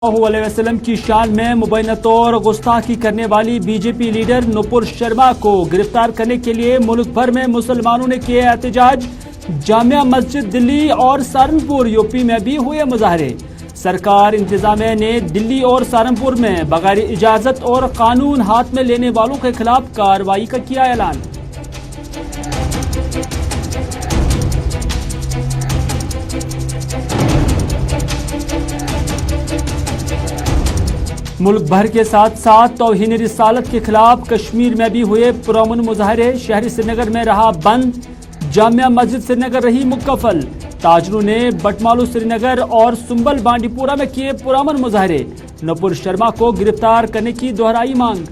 वसल्लम की शान में मुबैना तौर गुस्ताखी करने वाली बीजेपी लीडर नुपुर शर्मा को गिरफ्तार करने के लिए मुल्क भर में मुसलमानों ने किए एहतजाज। जामिया मस्जिद दिल्ली और सहारनपुर यूपी में भी हुए मुजाहरे। सरकार इंतजामिया ने दिल्ली और सहारनपुर में बगैर इजाजत और कानून हाथ में लेने वालों के खिलाफ कार्रवाई का किया ऐलान। मुल्क भर के साथ साथ तौहीन रिसालत के खिलाफ कश्मीर में भी हुए पुरअमन मुजाहरे। शहरी श्रीनगर में रहा बंद, जामिया मस्जिद श्रीनगर रही मुकफ्फल। ताजरों ने बटमालू श्रीनगर और सुंबल बांडीपुरा में किए पुरअमन मुजाहरे। नुपुर शर्मा को गिरफ्तार करने की दोहराई मांग।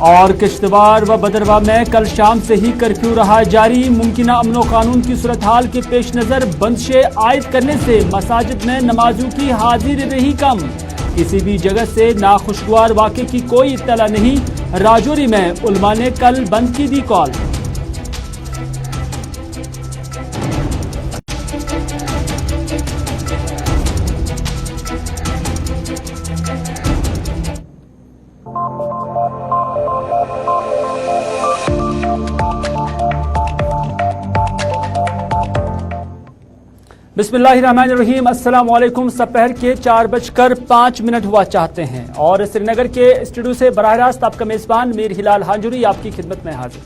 और किश्तवाड़ व भदरवा में कल शाम से ही कर्फ्यू रहा जारी। मुमकिन अमनो कानून की सूरत हाल के पेश नजर बंदिशें आयद करने से मसाजिद में नमाजियों की हाजिरी रही कम। किसी भी जगह से नाखुशगवार वाक़े की कोई इत्तला नहीं। राजौरी में उलमा ने कल बंद की दी कॉल। बिस्मिल्लाहिर्रहमानिर्रहीम। अस्सलाम वालेकुम। सपहर के 4:05 हुआ चाहते हैं और श्रीनगर के स्टूडियो से बराह रास्त आपका मेज़बान मीर हिलाल हांजुरी आपकी खिदमत में हाजिर।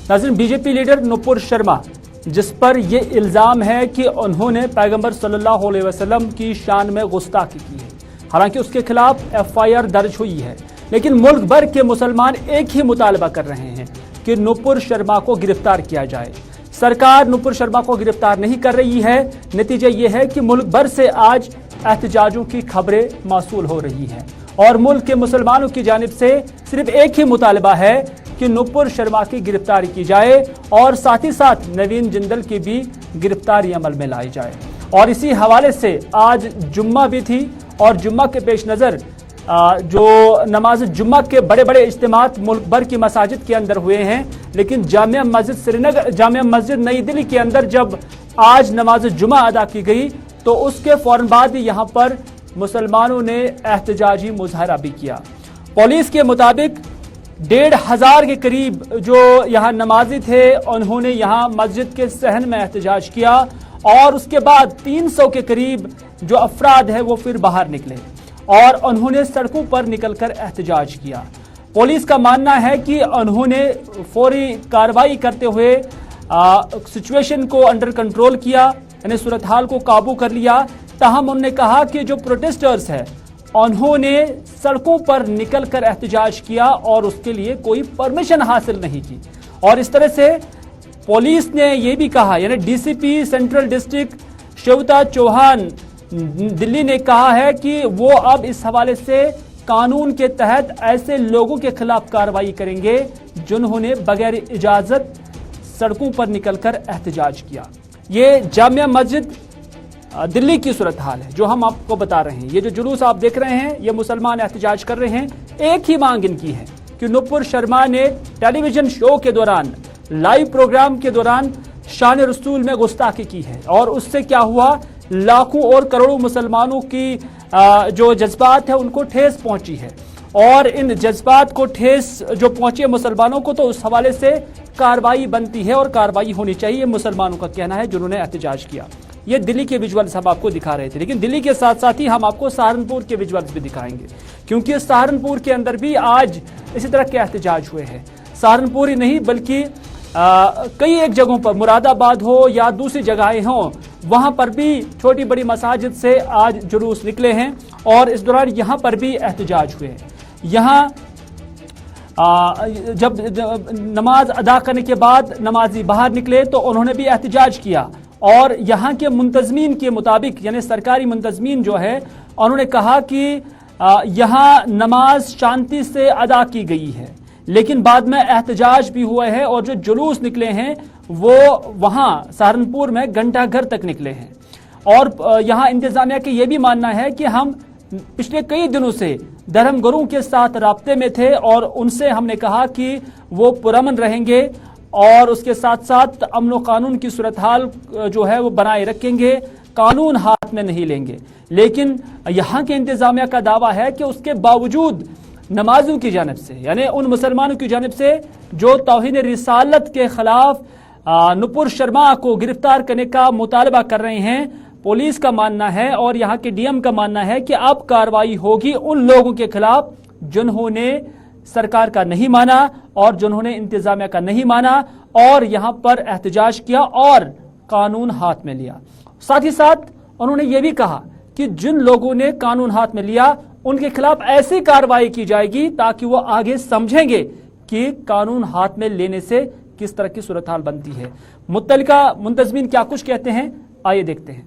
नाज़रीन, बीजेपी लीडर नुपुर शर्मा, जिस पर यह इल्ज़ाम है कि उन्होंने पैगंबर सल्लल्लाहु अलैहि वसल्लम की शान में गुस्ताखी की है, हालांकि उसके खिलाफ FIR दर्ज हुई है, लेकिन मुल्क भर के मुसलमान एक ही मुतालबा कर रहे हैं कि नुपुर शर्मा को गिरफ्तार किया जाए। सरकार नुपुर शर्मा को गिरफ्तार नहीं कर रही है। नतीजा ये है कि मुल्क भर से आज एहतजाजों की खबरें मौसूल हो रही हैं और मुल्क के मुसलमानों की जानिब से सिर्फ एक ही मुतालबा है कि नुपुर शर्मा की गिरफ्तारी की जाए और साथ ही साथ नवीन जिंदल की भी गिरफ्तारी अमल में लाई जाए। और इसी हवाले से आज जुम्मा भी थी और जुम्मा के पेश नज़र जो नमाज जुम्मा के बड़े बड़े इज्तिमात मुल्क भर की मसाजिद के अंदर हुए हैं, लेकिन जामिया मस्जिद श्रीनगर, जामिया मस्जिद नई दिल्ली के अंदर जब आज नमाज जुम्मा अदा की गई तो उसके फौरन बाद ही यहाँ पर मुसलमानों ने एहतजाजी मुजाहरा भी किया। पुलिस के मुताबिक 1,500 के करीब जो यहाँ नमाजी थे उन्होंने यहाँ मस्जिद के सहन में एहतजाज किया और उसके बाद 300 के करीब जो अफराद है वो फिर बाहर निकले और उन्होंने सड़कों पर निकलकर एहतजाज किया। पुलिस का मानना है कि उन्होंने फौरी कार्रवाई करते हुए सिचुएशन को अंडर कंट्रोल किया, यानी सूरत हाल को काबू कर लिया। ताहम उन्होंने कहा कि जो प्रोटेस्टर्स हैं उन्होंने सड़कों पर निकलकर एहतजाज किया और उसके लिए कोई परमिशन हासिल नहीं की। और इस तरह से पुलिस ने यह भी कहा, यानी DCP सेंट्रल डिस्ट्रिक्ट शिवता चौहान दिल्ली ने कहा है कि वो अब इस हवाले से कानून के तहत ऐसे लोगों के खिलाफ कार्रवाई करेंगे जिन्होंने बगैर इजाजत सड़कों पर निकलकर एहतजाज किया। ये जामिया मस्जिद दिल्ली की सूरत हाल है जो हम आपको बता रहे हैं। ये जो जुलूस आप देख रहे हैं, ये मुसलमान एहतजाज कर रहे हैं। एक ही मांग इनकी है कि नुपुर शर्मा ने टेलीविजन शो के दौरान, लाइव प्रोग्राम के दौरान शान रसूल में गुस्ताखी की है और उससे क्या हुआ, लाखों और करोड़ों मुसलमानों की जो जज्बात है उनको ठेस पहुंची है और इन जज्बात को ठेस जो पहुंची है मुसलमानों को, तो उस हवाले से कार्रवाई बनती है और कार्रवाई होनी चाहिए, मुसलमानों का कहना है जिन्होंने एहतजाज किया। ये दिल्ली के विजुअल्स हम आपको दिखा रहे थे, लेकिन दिल्ली के साथ साथ ही हम आपको सहारनपुर के विजुअल्स भी दिखाएंगे, क्योंकि सहारनपुर के अंदर भी आज इसी तरह के एहतजाज हुए हैं। सहारनपुर ही नहीं बल्कि कई एक जगहों पर, मुरादाबाद हो या दूसरी जगहें हों, वहां पर भी छोटी बड़ी मसाजिद से आज जुलूस निकले हैं और इस दौरान यहां पर भी एहतजाज हुए हैं। यहां जब नमाज अदा करने के बाद नमाजी बाहर निकले तो उन्होंने भी एहतजाज किया और यहां के मुंतजमीन के मुताबिक, यानी सरकारी मुंतजमीन जो है, उन्होंने कहा कि यहां नमाज शांति से अदा की गई है, लेकिन बाद में एहतजाज भी हुआ है और जो जुलूस निकले हैं वो वहां सहारनपुर में घंटा घर तक निकले हैं। और यहां इंतजामिया के ये भी मानना है कि हम पिछले कई दिनों से धर्मगुरुओं के साथ राब्ते में थे और उनसे हमने कहा कि वो पुरअमन रहेंगे और उसके साथ साथ अमन व कानून की सूरत हाल जो है वो बनाए रखेंगे, कानून हाथ में नहीं लेंगे। लेकिन यहाँ के इंतजामिया का दावा है कि उसके बावजूद नमाजियों की जानिब से, यानी उन मुसलमानों की जानिब से जो तौहीन रिसालत के खिलाफ नुपुर शर्मा को गिरफ्तार करने का मुतालबा कर रहे हैं, पुलिस का मानना है और यहाँ के डीएम का मानना है कि अब कार्रवाई होगी उन लोगों के खिलाफ जिन्होंने सरकार का नहीं माना और जिन्होंने इंतजामिया का नहीं माना और यहाँ पर एहतजाज किया और कानून हाथ में लिया। साथ ही साथ उन्होंने ये भी कहा कि जिन लोगों ने कानून हाथ में लिया उनके खिलाफ ऐसी कार्रवाई की जाएगी ताकि वो आगे समझेंगे कि कानून हाथ में लेने से किस तरह की सूरत हाल बनती है। मुत्तलिका मुंतजमीन क्या कुछ कहते हैं, आइए देखते हैं।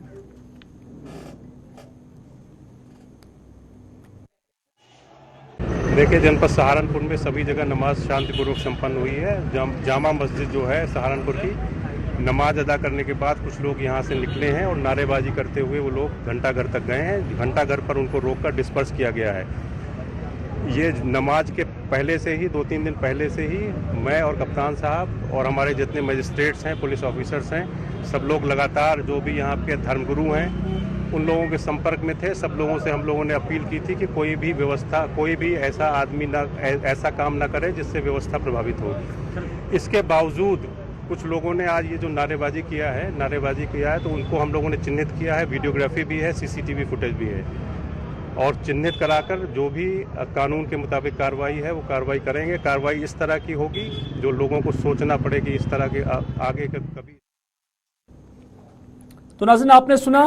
देखिए, जनपद सहारनपुर में सभी जगह नमाज शांतिपूर्वक संपन्न हुई है। जामा मस्जिद जो है सहारनपुर की, नमाज अदा करने के बाद कुछ लोग यहाँ से निकले हैं और नारेबाजी करते हुए वो लोग घंटाघर तक गए हैं। घंटाघर पर उनको रोककर डिस्पर्स किया गया है। ये नमाज के पहले से ही 2-3 दिन पहले से ही मैं और कप्तान साहब और हमारे जितने मजिस्ट्रेट्स हैं, पुलिस ऑफिसर्स हैं, सब लोग लगातार जो भी यहाँ के धर्मगुरु हैं उन लोगों के संपर्क में थे। सब लोगों से हम लोगों ने अपील की थी कि कोई भी व्यवस्था, कोई भी ऐसा आदमी ऐसा काम ना करे जिससे व्यवस्था प्रभावित हो। इसके बावजूद कुछ लोगों ने आज ये जो नारेबाजी किया है तो उनको हम लोगों ने चिन्हित किया है। वीडियोग्राफी भी है, सीसीटीवी फुटेज भी है और चिन्हित कराकर जो भी कानून के मुताबिक कार्रवाई है वो कार्रवाई करेंगे। कार्रवाई इस तरह की होगी जो लोगों को सोचना पड़ेगी इस तरह के आगे कभी। तो नाज़रीन, आपने सुना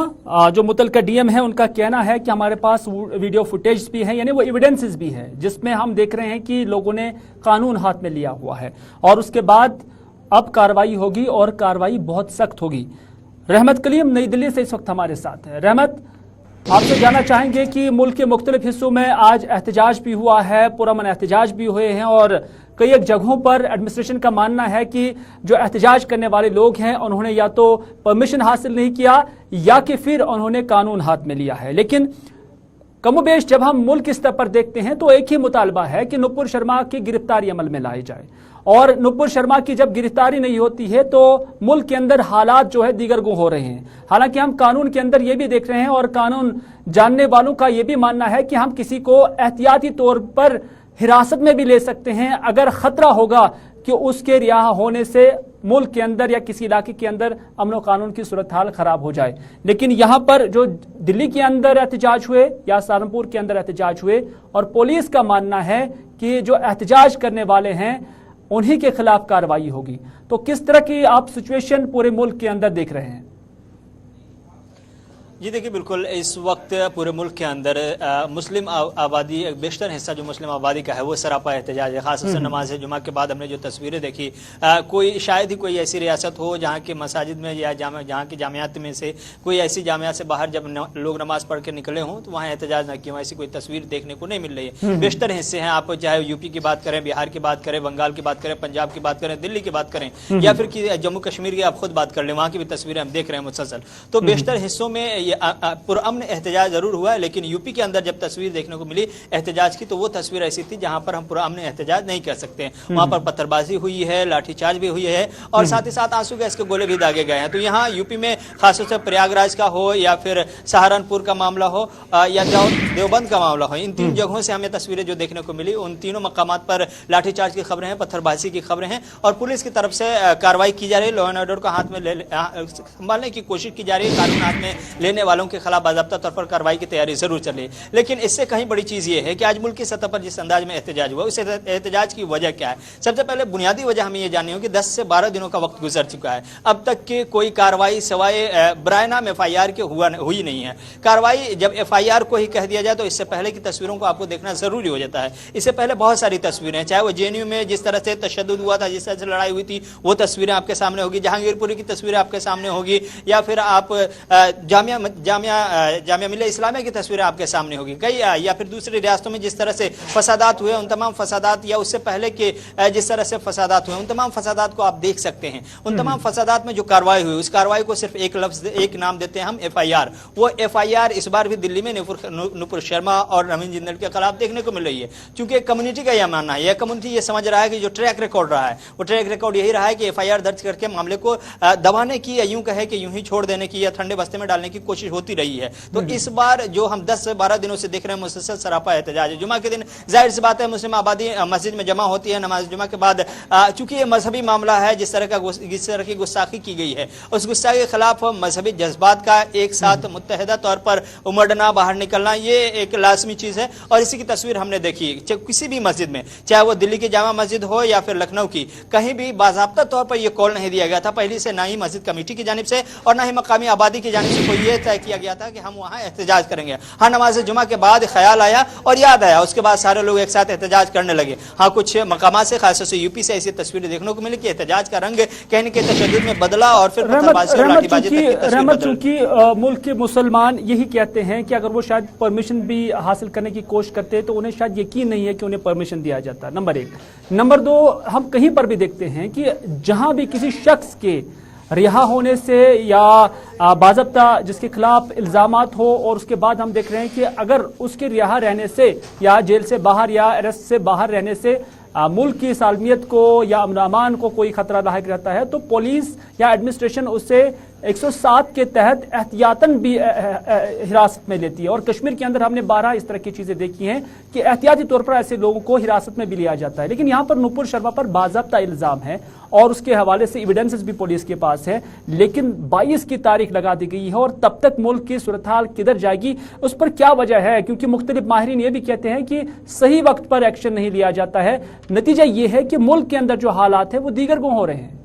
जो मुतलका डीएम है उनका कहना है कि हमारे पास वीडियो फुटेज भी है, यानी वो एविडेंसेस भी है जिसमें हम देख रहे हैं कि लोगों ने कानून हाथ में लिया हुआ है और उसके बाद अब कार्रवाई होगी और कार्रवाई बहुत सख्त होगी। रहमत कलीम नई दिल्ली से इस वक्त हमारे साथ है। रहमत, आपसे जानना चाहेंगे कि मुल्क के मुख्तलिफ हिस्सों में आज एहतजाज भी हुआ है, पुरअमन एहतजाज भी हुए हैं और कई एक जगहों पर एडमिनिस्ट्रेशन का मानना है कि जो एहतजाज करने वाले लोग हैं उन्होंने या तो परमिशन हासिल नहीं किया या कि फिर उन्होंने कानून हाथ में लिया है। लेकिन कमोबेश जब हम मुल्क स्तर पर देखते हैं तो एक ही मुतालबा है कि नुपुर शर्मा की गिरफ्तारी अमल में लाई जाए और नुपुर शर्मा की जब गिरफ्तारी नहीं होती है तो मुल्क के अंदर हालात जो है दीगर गो हो रहे हैं। हालांकि हम कानून के अंदर ये भी देख रहे हैं और कानून जानने वालों का ये भी मानना है कि हम किसी को एहतियाती तौर पर हिरासत में भी ले सकते हैं अगर खतरा होगा कि उसके रिहा होने से मुल्क के अंदर या किसी इलाके के अंदर अमन व कानून की सूरत हाल खराब हो जाए। लेकिन यहाँ पर जो दिल्ली के अंदर एहतजाज हुए या सहारनपुर के अंदर एहतजाज हुए और पुलिस का मानना है कि जो एहतजाज करने वाले हैं उन्हीं के खिलाफ कार्रवाई होगी। तो किस तरह की आप सिचुएशन पूरे मुल्क के अंदर देख रहे हैं? जी देखिए, बिल्कुल इस वक्त पूरे मुल्क के अंदर मुस्लिम आबादी, एक बेशतर हिस्सा जो मुस्लिम आबादी का है वो सरापा एहतजाज है। खासतौर से नमाज जुमा के बाद हमने जो तस्वीरें देखी, कोई शायद ही कोई ऐसी रियासत हो जहाँ के मसाजिद में या जहाँ की जामियात में से कोई ऐसी जामियात से बाहर जब लोग नमाज पढ़ के निकले हों तो वहाँ एहतजाज न किया, ऐसी कोई तस्वीर देखने को नहीं मिल रही है। बेशतर हिस्से हैं, आप चाहे यूपी की बात करें, बिहार की बात करें, बंगाल की बात करें, पंजाब की बात करें, दिल्ली की बात करें या फिर जम्मू कश्मीर की आप खुद बात कर लें, वहाँ की भी तस्वीरें हम देख रहे हैं मुसलसल। तो बेशतर हिस्सों में पुरअमन एहतजाज जरूर हुआ है, लेकिन यूपी के अंदर जब तस्वीर देखने को मिली एहतजाज की तो वो तस्वीर ऐसी थी जहां पर हम पुरअमन एहतजाज नहीं कर सकते। वहां पर पत्थरबाजी हुई है, लाठीचार्ज भी हुई है और साथ ही साथ आंसू गैस के गोले भी दागे गए हैं। तो यहाँ यूपी में खासतौर से प्रयागराज का हो या फिर सहारनपुर का मामला हो या देवबंद का मामला हो, इन 3 जगहों से हमें तस्वीरें जो देखने को मिली उन तीनों मकामात पर लाठीचार्ज की खबरें हैं, पत्थरबाजी की खबरें हैं और पुलिस की तरफ से कार्रवाई की जा रही है। लॉ एंड ऑर्डर को हाथ में संभालने की कोशिश की जा रही है, कानून हाथ में लेने वालों के खिलाफ बाज़ाब्ता तौर पर कार्रवाई की तैयारी जरूर चले। लेकिन इससे कहीं बड़ी चीज ये है कि आज मुल्क की सतह पर जिस अंदाज में एहतजाज हुआ उस एहतजाज की वजह क्या है। सबसे पहले बुनियादी वजह हमें ये जाननी होगी, 10 से 12 दिनों का वक्त गुजर चुका है, अब तक की कोई कार्रवाई सवाए ब्रायनाम एफआईआर के हुई नहीं है। कार्रवाई जब एफआईआर को ही कह दिया जाए तो इससे पहले की तस्वीरों को आपको देखना जरूरी हो जाता है। इससे पहले बहुत सारी तस्वीरें, चाहे वो जेएनयू में जिस तरह से तशद्दुद हुआ था, जिस तरह से लड़ाई हुई थी, वो तस्वीरें आपके सामने होगी, जहांगीरपुरी की तस्वीरें आपके सामने होगी, या फिर आप जामिया जामिया मिल्लिया इस्लामिया की तस्वीरें आपके सामने होगी कई, या फिर दूसरी रियासतों में जिस तरह से फसादात हुए उन तमाम फसादात, या उससे पहले के जिस तरह से फसादात हुए उन तमाम फसादात को आप देख सकते हैं। उन तमाम फसादात में जो कार्रवाई हुई उस कार्रवाई को सिर्फ एक लफ्ज एक नाम देते हैं हम, FIR। वो FIR इस बार भी दिल्ली में नुपुर शर्मा और नवीन जिंदल के खिलाफ देखने को मिल रही है, क्योंकि कम्युनिटी का यह मानना है, यह कम्युनिटी ये समझ रहा है कि जो ट्रैक रिकॉर्ड रहा है वो ट्रैक रिकॉर्ड यही रहा है कि FIR दर्ज करके मामले को दबाने की या यूं कहे कि यूं ही छोड़ देने की या ठंडे बस्ते में डालने की कोशिश होती रही है। तो इस बार जो हम 10 से 12 दिनों से देख रहे हैं मुसलसल सरापा एहतजाज है। जुमा के दिन जाहिर सी बात है मुस्लिम आबादी मस्जिद में जमा होती है नमाज जुमा के बाद, चूंकि ये मजहबी मामला है, जिस तरह की गुस्ताखी की गई है उस गुस्ताखी के खिलाफ मजहबी जज्बात का एक साथ मुत्तहिदा तौर पर उमड़ना, बाहर निकलना, ये एक लाजमी चीज है। और इसी की तस्वीर हमने देखी किसी भी मस्जिद में, चाहे वो दिल्ली की जामा मस्जिद हो या फिर लखनऊ की, कहीं भी बाज़ाब्ता तौर पर यह कॉल नहीं दिया गया था पहले से, ना ही मस्जिद कमेटी की जानिब से और ना ही मकामी आबादी की जानिब से कोई ये तय किया गया था कि हम वहाँ एहतजाज करेंगे। हाँ, नमाज जुमा के बाद ख्याल आया और याद आया, उसके बाद सारे लोग एक साथ एहतजाज करने लगे। हाँ, कुछ मकामात से खासतौर से यूपी से ऐसी तस्वीरें देखने को मिली कि एहतजाज का रंग कहीं न कहीं तशद्दुद में बदला और फिर पत्थरबाजी और लाठीबाजी तक की तस्वीर बदल। चूंकि मुल्क के मुसलमान यही कहते हैं कि अगर वो शायद परमिशन भी हासिल करने की कोशिश करते हैं तो उन्हें शायद यकीन नहीं है कि उन्हें परमिशन दिया जाता। नंबर 1। नंबर 2, हम कहीं पर भी देखते हैं कि जहां भी किसी शख्स के रिहा होने से या बाज़ाब्ता जिसके खिलाफ इल्जामात हो और उसके बाद हम देख रहे हैं कि अगर उसके रिहा रहने से या जेल से बाहर या अरेस्ट से बाहर रहने से मुल्क की सालमियत को या अमन अमान को कोई खतरा लायक रहता है तो पुलिस या एडमिनिस्ट्रेशन उससे 107 के तहत एहतियातन भी हिरासत में लेती है। और कश्मीर के अंदर हमने 12 इस तरह की चीजें देखी हैं कि एहतियाती तौर पर ऐसे लोगों को हिरासत में भी लिया जाता है। लेकिन यहाँ पर नुपुर शर्मा पर बाज़ाब्ता इल्जाम है और उसके हवाले से एविडेंसेस भी पुलिस के पास है, लेकिन 22 की तारीख लगा दी गई है और तब तक मुल्क की सूरत हाल किधर जाएगी, उस पर क्या वजह है? क्योंकि मुख्तलिफ माहिरीन ये भी कहते हैं कि सही वक्त पर एक्शन नहीं लिया जाता है। नतीजा ये है कि मुल्क के अंदर जो हालात है वो दीगर गो हो रहे हैं।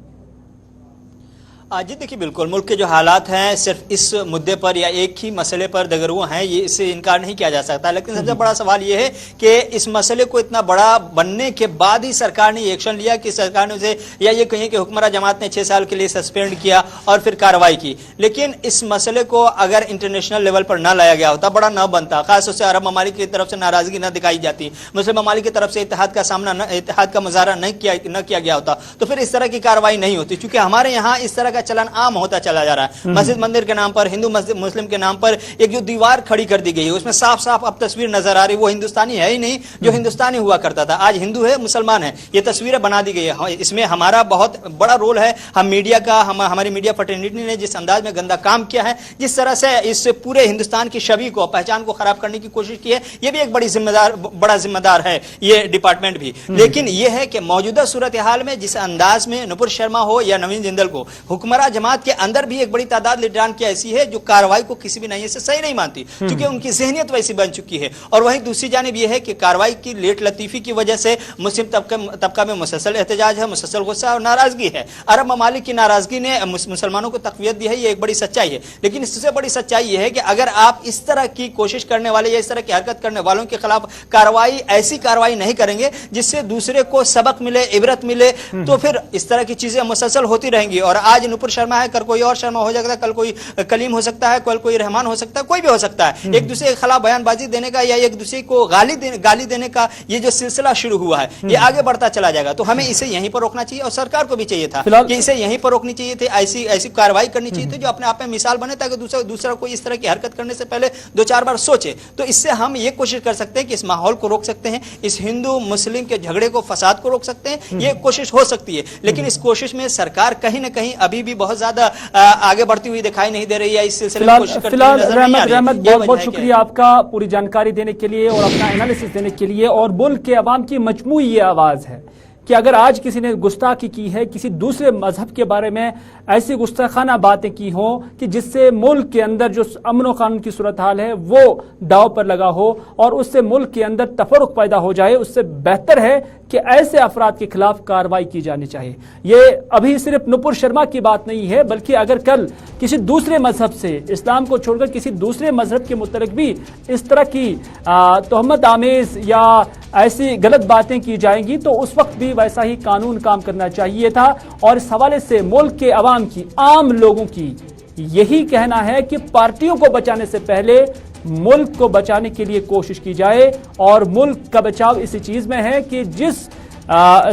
जी देखिए, बिल्कुल मुल्क के जो हालात हैं सिर्फ इस मुद्दे पर या एक ही मसले पर दगरगू हैं, ये इससे इनकार नहीं किया जा सकता। लेकिन सबसे बड़ा सवाल ये है कि इस मसले को इतना बड़ा बनने के बाद ही सरकार ने एक्शन लिया कि सरकार ने उसे या ये कहिए कि हुक्मरान जमात ने 6 साल के लिए सस्पेंड किया और फिर कार्रवाई की। लेकिन इस मसले को अगर इंटरनेशनल लेवल पर ना लाया गया होता, बड़ा न बनता, खासतौर से अरब ममालिक की तरफ से नाराजगी न दिखाई जाती, मुस्लिम ममालिक की तरफ से इत्तेहाद का सामना इत्तेहाद का मुजाहरा न किया गया होता, तो फिर इस तरह की कार्रवाई नहीं होती। चूंकि हमारे यहाँ इस तरह चलन आम होता चला जा रहा है। मस्जिद मंदिर के नाम पर, हिंदू मस्जिद मुस्लिम के नाम पर एक जो दीवार खड़ी कर दी गई है उसमें साफ साफ अब तस्वीर नजर आ रही, वो हिंदुस्तानी है ही नहीं जो हिंदुस्तानी हुआ करता था, आज हिंदू है मुसलमान है, ये तस्वीरें बना दी गई है। इसमें हमारा बहुत बड़ा रोल है, हम मीडिया का, हमारी मीडिया फ्रेटर्निटी ने जिस अंदाज में गंदा काम किया है, जिस तरह से इस पूरे हिंदुस्तान की छवि को, पहचान को खराब करने की कोशिश की है, ये भी एक बड़ा जिम्मेदार है ये डिपार्टमेंट भी। लेकिन ये है कि मौजूदा सूरत हाल में जिस अंदाज में नुपुर शर्मा हो या नवीन जिंदल को हुक्मरान जमात के अंदर भी एक बड़ी तादाद लीडरान की ऐसी है जो कार्रवाई को किसी भी नईयत से सही नहीं मानती, क्योंकि उनकी ज़हनियत वैसी बन चुकी है। और वहीं दूसरी जानिब यह है कि कार्रवाई की लेट लतीफी की वजह से मुस्लिम तबका में मुसलसल एहतजाज है, मुसलसल गुस्सा और नाराजगी है। अरब ममालिक की नाराजगी ने मुसलमानों को तक़वियत दी है, ये एक बड़ी सच्चाई है। लेकिन इससे बड़ी सच्चाई यह है कि अगर आप इस तरह की कोशिश करने वाले या इस तरह की हरकत करने वालों के खिलाफ ऐसी कार्रवाई नहीं करेंगे जिससे दूसरे को सबक मिले, इबरत मिले, तो फिर इस तरह की चीजें मुसलसल होती रहेंगी। और आज नुपुर शर्मा है, कल कोई और शर्मा हो जाएगा, कल कोई कलीम हो सकता है, कल कोई रहमान हो सकता है, कोई भी हो सकता है। एक दूसरे के खिलाफ बयानबाजी देने का या एक दूसरे को गाली देने का ये जो सिलसिला शुरू हुआ है, ये आगे बढ़ता चला जाएगा। तो हमें इसे यहीं पर रोकना चाहिए और सरकार को भी चाहिए था कि इसे यहीं पर रोकनी चाहिए थी, ऐसी कार्रवाई करनी चाहिए थी जो अपने आप में मिसाल बने, ताकि दूसरा कोई इस तरह की हरकत करने से पहले 2-4 बार सोचे। तो इससे हम ये कोशिश कर सकते हैं कि इस माहौल को रोक सकते हैं, इस हिंदू मुस्लिम के झगड़े को, फसाद को रोक सकते हैं। ये कोशिश हो सकती है, लेकिन इस कोशिश में सरकार कहीं ना कहीं अभी भी बहुत ज्यादा आगे बढ़ती हुई दिखाई नहीं दे रही है। इस सिलसिले में कोशिश करती हुई नजर नहीं आ रही है। बहुत बहुत शुक्रिया आपका पूरी जानकारी देने के लिए और अपना एनालिसिस देने के लिए। और मुल्क के अवाम की मजमूई ये आवाज है कि अगर आज किसी ने गुस्ताखी की है, किसी दूसरे मजहब के बारे में ऐसी गुस्ताखाना बातें की हों कि जिससे मुल्क के अंदर जो अमन व कानून की सूरत हाल है वो दाव पर लगा हो और उससे मुल्क के अंदर तफरुक पैदा हो जाए, उससे बेहतर है कि ऐसे अफराद के खिलाफ कार्रवाई की जानी चाहिए। ये अभी सिर्फ नुपुर शर्मा की बात नहीं है, बल्कि अगर कल किसी दूसरे मजहब से, इस्लाम को छोड़कर किसी दूसरे मजहब के मुतल्लिक भी इस तरह की तोहमत आमेज या ऐसी गलत बातें की जाएंगी तो उस वक्त भी वैसा ही कानून काम करना चाहिए था। और इस हवाले से मुल्क के अवाम की, आम लोगों की यही कहना है कि पार्टियों को बचाने से पहले मुल्क को बचाने के लिए कोशिश की जाए, और मुल्क का बचाव इसी चीज में है कि जिस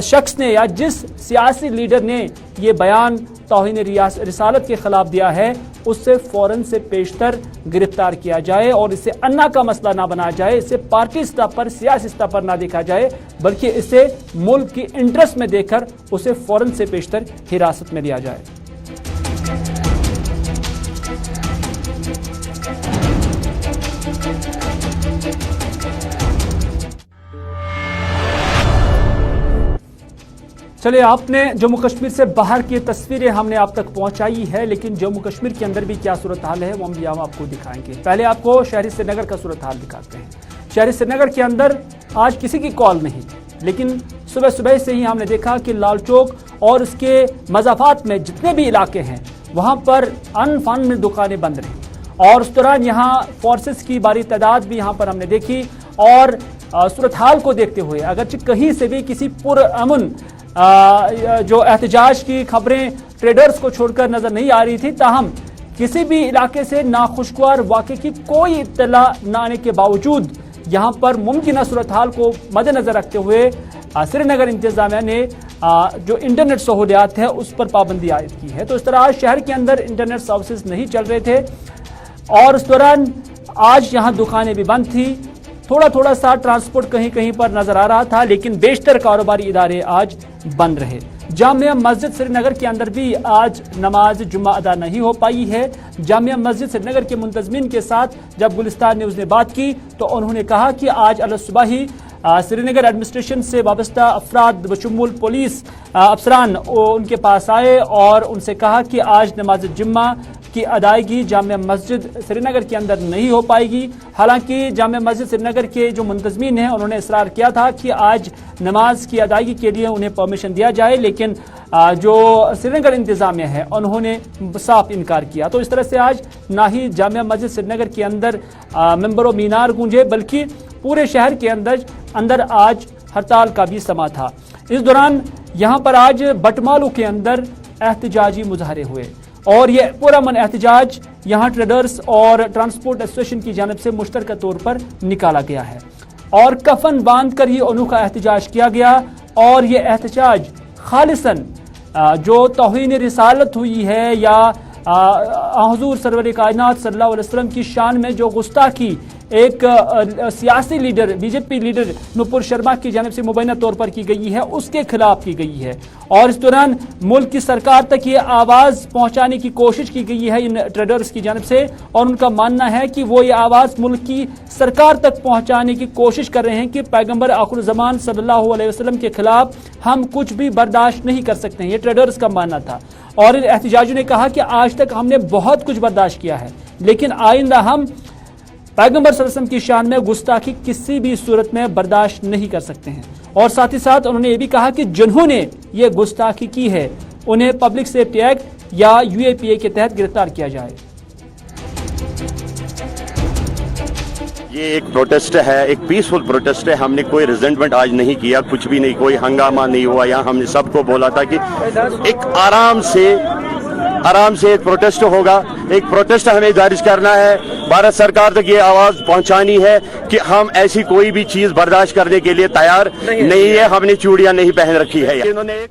शख्स ने या जिस सियासी लीडर ने ये बयान तौहीन रिसालत के खिलाफ दिया है उससे फौरन से पेशतर गिरफ्तार किया जाए और इसे अन्ना का मसला ना बनाया जाए, इसे पार्टी स्तर पर, सियासी स्तर पर ना देखा जाए, बल्कि इसे मुल्क की इंटरेस्ट में देखकर उसे फौरन से पेशतर हिरासत में लिया जाए। चलिए, आपने जम्मू कश्मीर से बाहर की तस्वीरें हमने आप तक पहुंचाई है, लेकिन जम्मू कश्मीर के अंदर भी क्या सूरत हाल है वो हम यहाँ आपको दिखाएंगे। पहले आपको शहरी श्रीनगर का सूरत हाल दिखाते हैं। शहरी श्रीनगर के अंदर आज किसी की कॉल नहीं, लेकिन सुबह सुबह से ही हमने देखा कि लाल चौक और उसके मज़ाफात में जितने भी इलाके हैं वहाँ पर अनफन में दुकानें बंद रहीं, और उस दौरान यहाँ फोर्सेस की भारी तादाद भी यहाँ पर हमने देखी। और सूरत हाल को देखते हुए अगरचे कहीं से भी किसी पुरअमन जो एहतजाज की खबरें ट्रेडर्स को छोड़कर नजर नहीं आ रही थी, ताहम किसी भी इलाके से नाखुशगवार वाक़े की कोई इत्तला न आने के बावजूद यहाँ पर मुमकिन सूरत हाल को मद्देनजर रखते हुए श्रीनगर इंतजामिया ने जो इंटरनेट सहूलियात है उस पर पाबंदी आयद की है। तो इस तरह आज शहर के अंदर इंटरनेट सर्विसेज नहीं चल रहे थे, और उस दौरान आज यहाँ दुकानें भी बंद थी। थोड़ा थोड़ा सा ट्रांसपोर्ट कहीं कहीं पर नजर आ रहा था, लेकिन बेशतर कारोबारी इदारे आज बंद रहे। जामिया मस्जिद श्रीनगर के अंदर भी आज नमाज जुम्मा अदा नहीं हो पाई है। जामिया मस्जिद श्रीनगर के मुंतजमीन के साथ जब गुलिस्तान न्यूज ने बात की तो उन्होंने कहा कि आज अलसुबह ही श्रीनगर एडमिनिस्ट्रेशन से वाबस्ता अफराद बशुमुल पुलिस अफसरान उनके पास आए और उनसे कहा कि आज नमाज जुम्मा की अदायगी जामिया मस्जिद श्रीनगर के अंदर नहीं हो पाएगी। हालांकि जामिया मस्जिद श्रीनगर के जो मुंतजमीन हैं उन्होंने इसरार किया था कि आज नमाज की अदायगी के लिए उन्हें परमिशन दिया जाए, लेकिन जो श्रीनगर इंतजामिया है उन्होंने साफ इनकार किया। तो इस तरह से आज ना ही जामिया मस्जिद श्रीनगर के अंदर मिंबर व मीनार गूंजे, बल्कि पूरे शहर के अंदर आज हड़ताल का भी समा था। इस दौरान यहाँ पर आज बटमालू के अंदर एहतजाजी मुजाहरे हुए, और ये पुरअमन एहतजाज यहाँ ट्रेडर्स और ट्रांसपोर्ट एसोसिएशन की जानिब से मुश्तरका तौर पर निकाला गया है, और कफन बांध कर ये अनोखा एहतजाज किया गया। और ये एहतजाज खालिसन जो तौहीन रिसालत हुई है या हुजूर सरवर कायनात सल्लल्लाहु अलैहि वसल्लम की शान में जो गुस्ताखी एक सियासी leader BJP leader Nupur Sharma की जानिब से मुबैना तौर पर की गई है, उसके खिलाफ की गई है। और इस दौरान मुल्क की सरकार तक ये आवाज़ पहुंचाने की कोशिश की गई है इन ट्रेडर्स की जानिब से, और उनका मानना है कि वो ये आवाज़ मुल्क की सरकार तक पहुंचाने की कोशिश कर रहे हैं कि पैगंबर आखिर ज़मान सल्लल्लाहु अलैहि वसल्लम के खिलाफ हम कुछ भी बर्दाश्त नहीं कर सकते हैं। ये ट्रेडर्स का मानना था, और एहतजाजियों ने कहा कि आज तक हमने बहुत कुछ बर्दाश्त किया है, लेकिन आइंदा हम पैगंबर सल्लल्लाहु अलैहि वसल्लम की शान में गुस्ताखी किसी भी सूरत में बर्दाश्त नहीं कर सकते हैं। और साथ ही साथ उन्होंने ये भी कहा कि जिन्होंने ये गुस्ताखी की है उन्हें पब्लिक सेफ्टी एक्ट या UAPA के तहत गिरफ्तार किया जाए। ये एक प्रोटेस्ट है, एक पीसफुल प्रोटेस्ट है। हमने कोई रिजेंटमेंट आज नहीं किया, कुछ भी नहीं, कोई हंगामा नहीं हुआ। यहाँ हमने सबको बोला था कि एक आराम से एक प्रोटेस्ट होगा, एक प्रोटेस्ट हमें दर्ज करना है, भारत सरकार तक ये आवाज पहुंचानी है कि हम ऐसी कोई भी चीज बर्दाश्त करने के लिए तैयार नहीं है। हमने चूड़ियां नहीं पहन रखी है। इन्होंने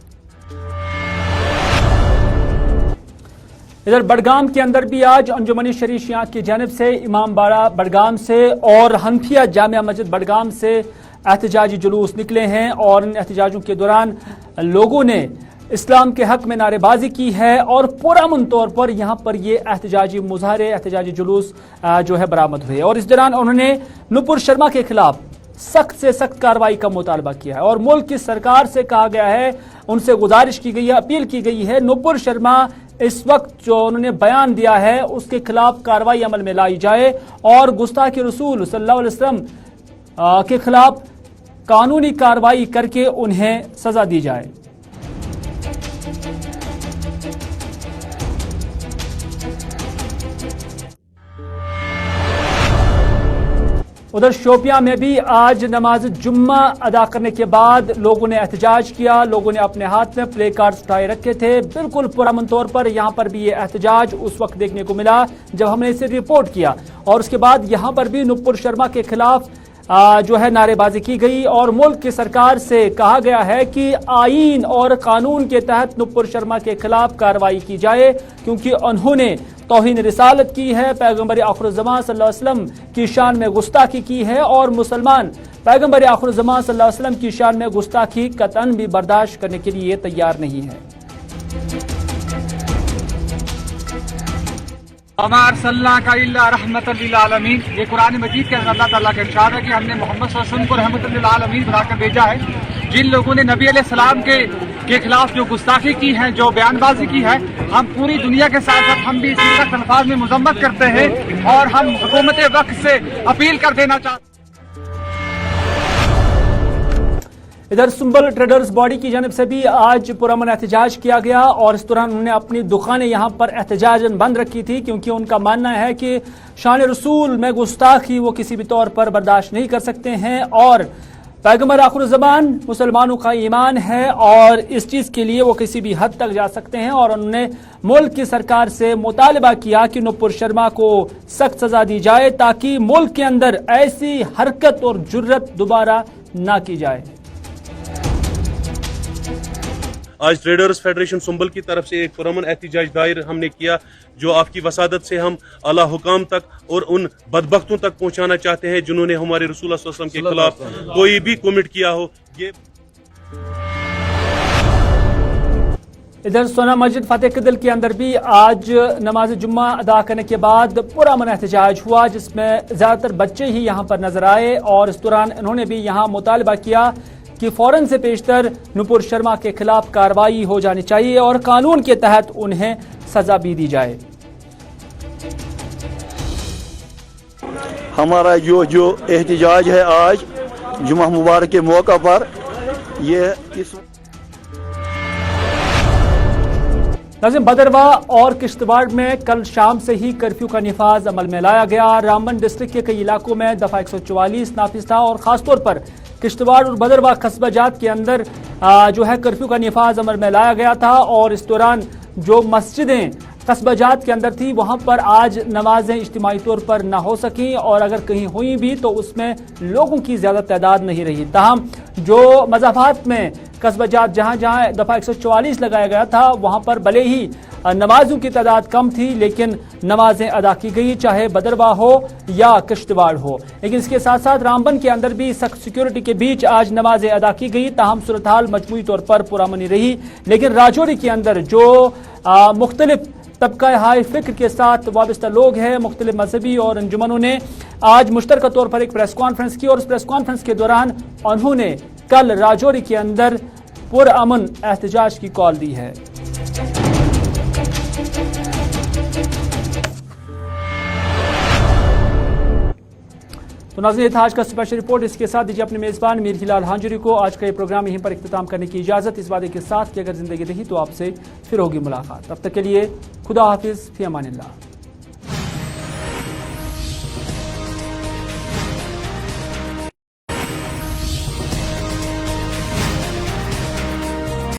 इधर बडगाम के अंदर भी आज अंजुमन शरीफ शिया की जानिब से इमाम बाड़ा बडगाम से और हनफिया जामिया मस्जिद बडगाम से एहतजाजी जुलूस निकले हैं, और इन एहतजाजों के दौरान लोगों ने इस्लाम के हक में नारेबाजी की है, और पुरअमन तौर पर यहाँ पर ये एहतजाजी मुजाहरे एहतजाजी जुलूस जो है बरामद हुए। और इस दौरान उन्होंने नुपुर शर्मा के खिलाफ सख्त से सख्त कार्रवाई का मुतालबा किया है, और मुल्क की सरकार से कहा गया है, उनसे गुजारिश की गई है, अपील की गई है, नुपुर शर्मा इस वक्त जो उन्होंने बयान दिया है उसके खिलाफ कार्रवाई अमल में लाई जाए, और गुस्ताखी रसूल सल्लल्लाहु अलैहि वसल्लम के खिलाफ कानूनी कार्रवाई करके उन्हें सजा दी जाए। उधर शोपियां में भी आज नमाज जुम्मा अदा करने के बाद लोगों ने एहतजाज किया। लोगों ने अपने हाथ में प्ले कार्ड्स उठाए रखे थे। बिल्कुल पुरअमन तौर पर यहाँ पर भी ये एहतजाज उस वक्त देखने को मिला जब हमने इसे रिपोर्ट किया, और उसके बाद यहाँ पर भी नुपुर शर्मा के खिलाफ जो है नारेबाजी की गई और मुल्क की सरकार से कहा गया है कि आईन और कानून के तहत नुपुर शर्मा के खिलाफ कार्रवाई की जाए, क्योंकि उन्होंने तौहीन रिसालत की है, पैगंबर आखिरुज़्ज़मान सल्लल्लाहु अलैहि वसल्लम की शान में गुस्ताखी की है, और मुसलमान पैगंबर आखिरुज़्ज़मान सल्लल्लाहु अलैहि वसल्लम की शान में गुस्ताखी कतन भी बर्दाश्त करने के लिए तैयार नहीं है। वमा अर्सलनाका इल्ला रहमतल लिल आलमीन, ये कुरान मजीद के अल्लाह ताला का इरशाद है कि हमने मोहम्मद सल्लल्लाहु अलैहि वसल्लम को रहमतल लिल आलमीन बनाकर भेजा है। जिन लोगों ने नबी अलैहिस्सलाम के खिलाफ जो गुस्ताखी की है, जो बयानबाजी की है, हम पूरी दुनिया के साथ साथ हम भी इसी सख्त अल्फाज में मजम्मत करते हैं और हम हुकूमत वक्त से अपील कर देना चाहते हैं। इधर सुंबल ट्रेडर्स बॉडी की जानिब से भी आज पुरअमन एहतजाज किया गया और इस दौरान उन्होंने अपनी दुकानें यहां पर एहतजाजन बंद रखी थी, क्योंकि उनका मानना है कि शान रसूल में गुस्ताखी वो किसी भी तौर पर बर्दाश्त नहीं कर सकते हैं और पैगंबर आखिरुज़्ज़मान मुसलमानों का ईमान है और इस चीज के लिए वो किसी भी हद तक जा सकते हैं। और उन्होंने मुल्क की सरकार से मुतालबा किया कि नुपुर शर्मा को सख्त सजा दी जाए ताकि मुल्क के अंदर ऐसी हरकत और जुर्रत दोबारा ना की जाए। आज ट्रेडर्स फेडरेशन सुंबल की तरफ से एक पुरअमन एहतजाज दायर हमने किया, जो आपकी वसादत से हम आला हुकाम तक और उन बदबख्तों तक पहुंचाना चाहते हैं जिन्होंने हमारे रसूल सल्लल्लाहु अलैहि वसल्लम के खिलाफ कोई भी कमिट किया हो। ये इधर सोना मस्जिद फतेह कदल के अंदर भी आज नमाज जुम्मा अदा करने के बाद पुरअमन एहतजाज हुआ, जिसमें ज्यादातर बच्चे ही यहां पर नजर आए और इस दौरान इन्होंने भी यहां मुतालबा किया कि फौरन से पेशतर नुपुर शर्मा के खिलाफ कार्रवाई हो जानी चाहिए और कानून के तहत उन्हें सजा भी दी जाए। हमारा जो एहतजाज है आज जुम्मा मुबारक के मौका पर, ये इस नाज़रीन, भदरवाह और किश्तवाड़ में कल शाम से ही कर्फ्यू का निफाज अमल में लाया गया। रामबन डिस्ट्रिक्ट के कई इलाकों में दफा 144 नाफिज था और खासतौर पर किश्तवाड़ और भदरवाह कस्बा जात के अंदर जो है कर्फ्यू का निफाज अमल में लाया गया था और इस दौरान जो मस्जिदें कस्बा जात के अंदर थी वहां पर आज नमाजें इज्तिमाई तौर पर ना हो सकी और अगर कहीं हुई भी तो उसमें लोगों की ज्यादा तादाद नहीं रही। ताहम जो मज़ाफ़ात में कस्बा जात जहां जहां दफा 144 लगाया गया था वहां पर भले ही नमाजों की तादाद कम थी लेकिन नमाजें अदा की गई, चाहे भदरवाह हो या किश्तवाड़ हो। लेकिन इसके साथ साथ रामबन के अंदर भी सख्त सिक्योरिटी के बीच आज नमाजें अदा की गई। ताहम सूरत हाल मजमूई तौर पर पुरअमनी रही, लेकिन राजौरी के अंदर जो मुख्तलिफ तबका हाई फिक्र के साथ वाबस्ता लोग हैं, मुख्तलिफ मजहबी और अंजुमनों ने आज मुश्तरका तौर पर एक प्रेस कॉन्फ्रेंस की और उस प्रेस कॉन्फ्रेंस के दौरान उन्होंने कल राजौरी के अंदर पुरअमन एहतजाज की कॉल दी है। तो नाज़रीन, ये था आज का स्पेशल रिपोर्ट। इसके साथ दीजिए अपने मेज़बान मीर हिलाल हांजुरी को आज का ये प्रोग्राम यहीं पर इख्तिताम करने की इजाज़त, इस वादे के साथ कि अगर ज़िंदगी रही तो आपसे फिर होगी मुलाकात। तब तक के लिए खुदा हाफिज़, फ़ी अमानिल्लाह।